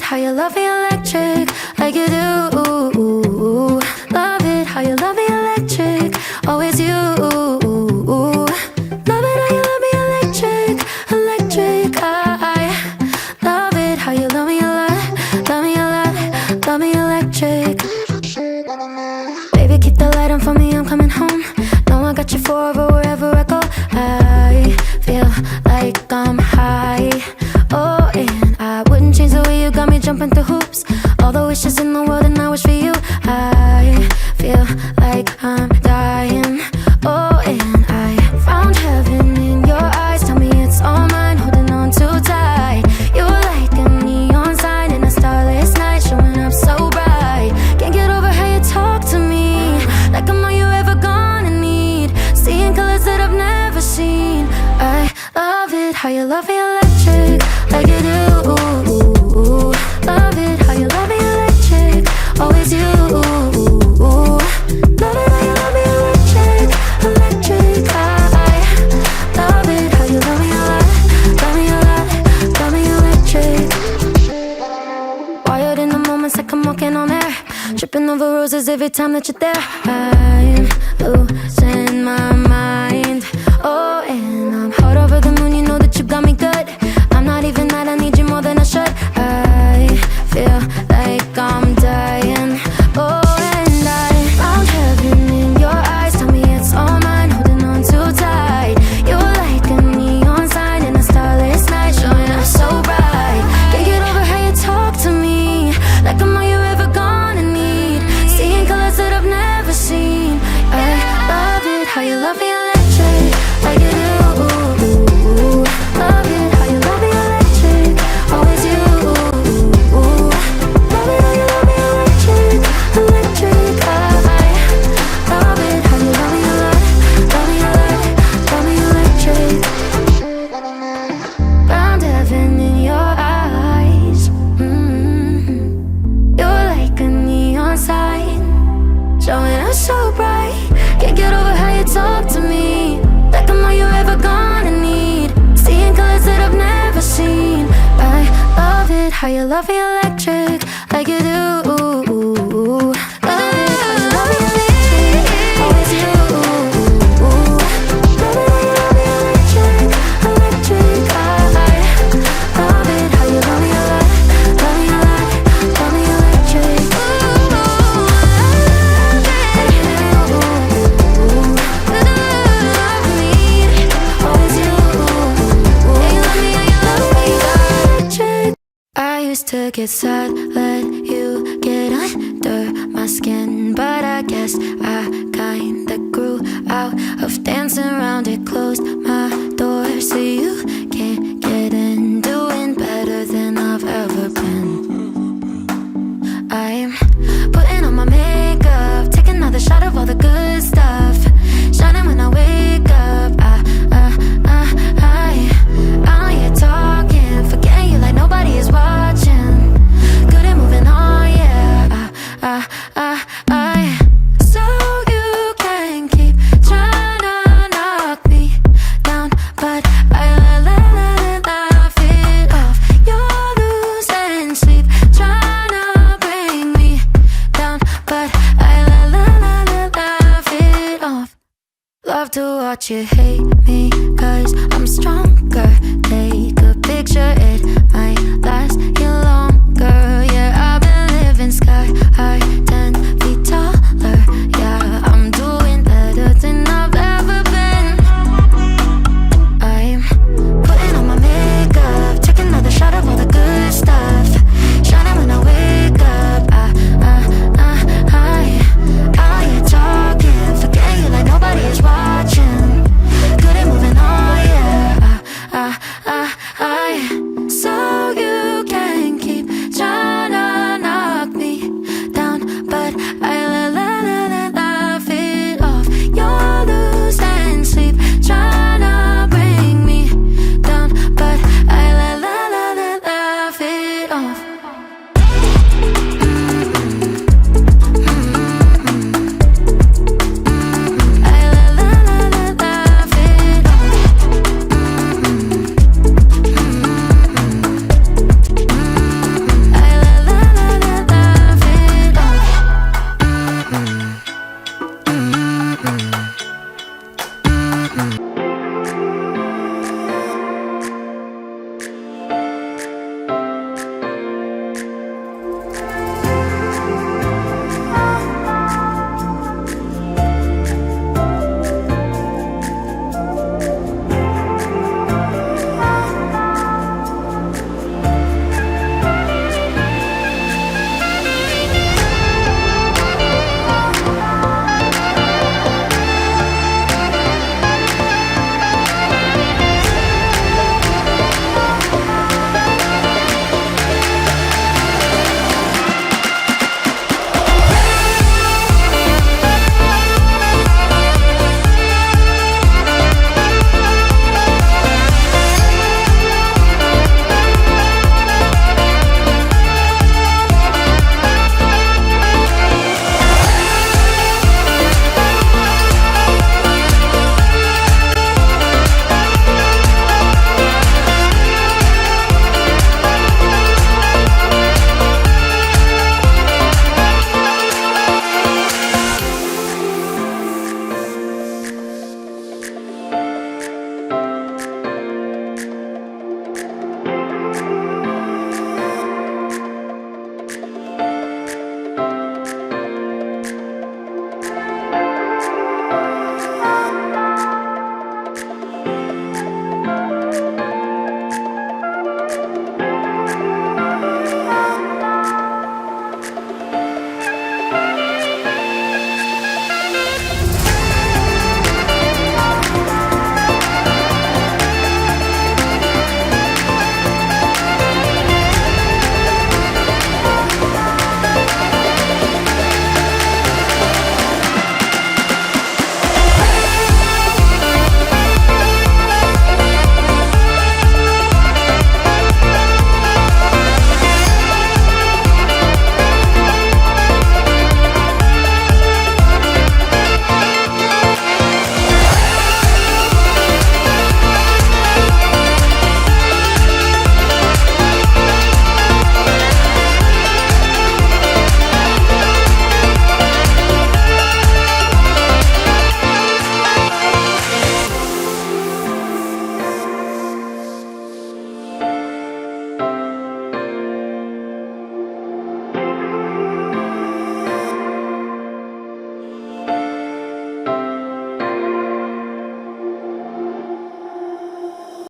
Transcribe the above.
how you love me electric, like you do. Love it how you love me electric, always you. Love it how you love me electric, electric. I love it how you love me a lot, love me a lot, love me electric. Baby, keep the light on for me, I'm coming home. Know I got you forever wherever I go. I feel like I'm high. Oh, and I wouldn't change the way you got me jumping through hoops. All the wishes in the world and I wish for you. I feel like I'm dying. Oh, and I found heaven in your eyes. Tell me it's all mine, holding on too tight. You're like a neon sign in a starless night, showing up so bright. Can't get over how you talk to me, like I'm all you ever gonna need. Seeing colors that I've never seen. I love it how you love me electric, like you do. Love it how you love me electric, always you. Love it how you love me electric, electric. I love it how you love me a lot, love me a lot, love me electric. Wired in the moments like I'm walking on air, tripping over roses every time that you're there. I'm losing my mind. Oh, and I'm hot over the moon, you know that you got me good. I'm not even mad, I need you more than I should. I feel like I'm dying. Oh, and I found heaven in your eyes. Tell me it's all mine, holding on too tight. You're like a neon sign in a starless night, showing up so bright. Can't get over how you talk to me, like I'm all you ever gonna need. Seeing colors that I've never seen. I love it how you love me electric, like you do. Love it how you love me electric, always you. Love it how you love me electric, electric. I love it how you love me a lot, love me a lot, love me electric. Found heaven in your eyes. You're like a neon sign, showing up so bright. Can't get over how you talk to me, like I'm all you ever gonna need. Seeing colors that I've never seen. I love it how you love me electric, like you do. Love it how you love me electric, always you. Love it how you love me electric, electric. I love it how you love me a lot, love me a lot, love me electric. I used to get sad, let you get under my skin, but I guess I kinda grew out of dancing around it. Closed my door so you can't get in, doing better than I've ever been. I'm putting on my makeup, taking another shot of all the good stuff, shining when I wake up. I'm here talking, forgetting you like nobody is watching. Good at moving on, yeah. So you can keep trying to knock me down, but I laugh it off. You're losing sleep, trying to bring me down, but I laugh it off. Love to watch you hate me, 'cause I'm stronger. Take a picture, it might